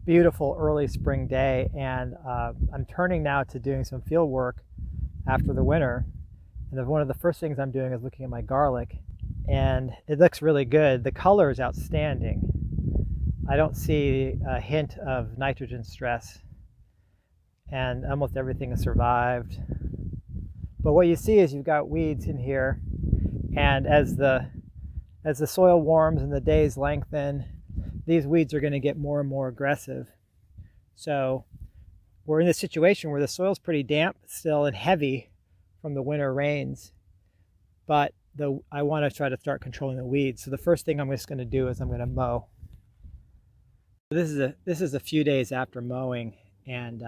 Beautiful early spring day, and I'm turning now to doing some field work after the winter. And one of the first things I'm doing is looking at my garlic, and it looks really good. The color is outstanding. I don't see a hint of nitrogen stress, and almost everything has survived. But what you see is you've got weeds in here, and as the soil warms and the days lengthen, these weeds are going to get more and more aggressive. So we're in this situation where the soil's pretty damp still and heavy from the winter rains, but I want to try to start controlling the weeds. So the first thing I'm just going to do is I'm going to mow. This is a few days after mowing, and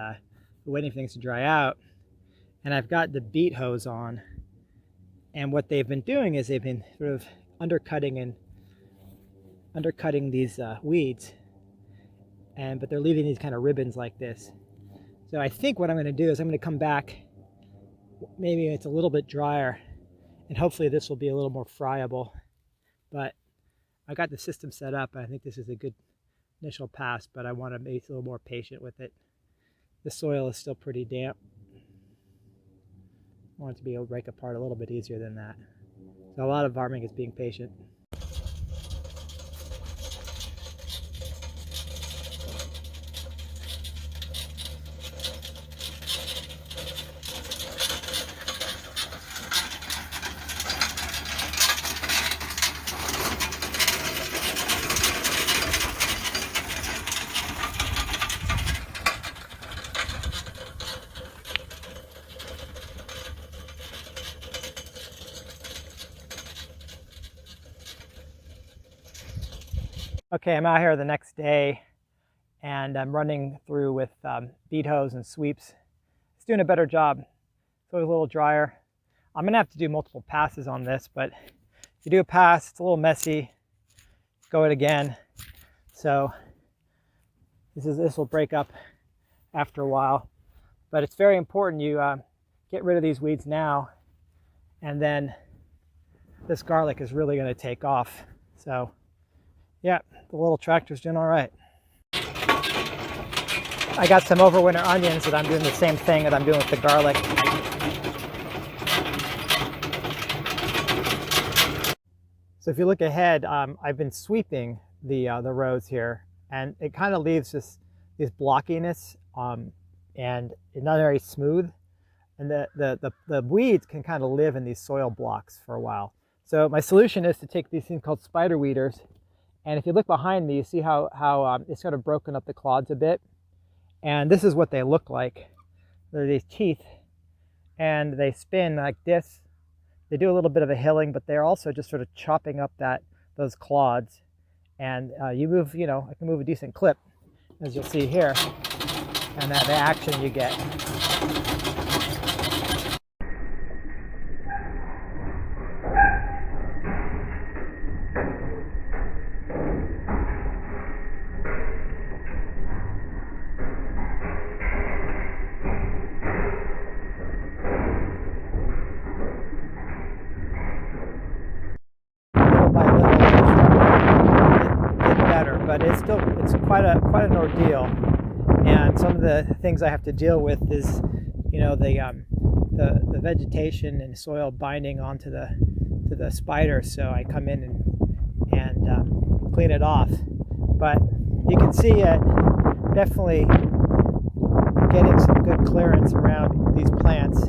waiting for things to dry out. And I've got the beat hose on, and what they've been doing is they've been sort of undercutting these weeds, but they're leaving these kind of ribbons like this. So I think what I'm going to do is I'm going to come back, maybe it's a little bit drier, and hopefully this will be a little more friable. But I got the system set up, and I think this is a good initial pass, but I want to be a little more patient with it. The soil is still pretty damp. I want it to be able to break apart a little bit easier than that. So a lot of farming is being patient. Okay, I'm out here the next day, and I'm running through with beat hose and sweeps. It's doing a better job. So it's a little drier. I'm gonna have to do multiple passes on this, but if you do a pass, it's a little messy. Go it again. So this will break up after a while, but it's very important you get rid of these weeds now, and then this garlic is really gonna take off. So yeah, the little tractor's doing all right. I got some overwinter onions that I'm doing the same thing that I'm doing with the garlic. So if you look ahead, I've been sweeping the rows here, and it kind of leaves this blockiness, and it's not very smooth. And the weeds can kind of live in these soil blocks for a while. So my solution is to take these things called spider weeders. And if you look behind me, you see how it's sort of broken up the clods a bit. And this is what they look like. They're these teeth, and they spin like this. They do a little bit of a hilling, but they're also just sort of chopping up those clods. And you move, I can move a decent clip, as you'll see here, and the action you get. But it's quite an ordeal, and some of the things I have to deal with is, the vegetation and soil binding onto the spider. So I come in and clean it off. But you can see it definitely getting some good clearance around these plants.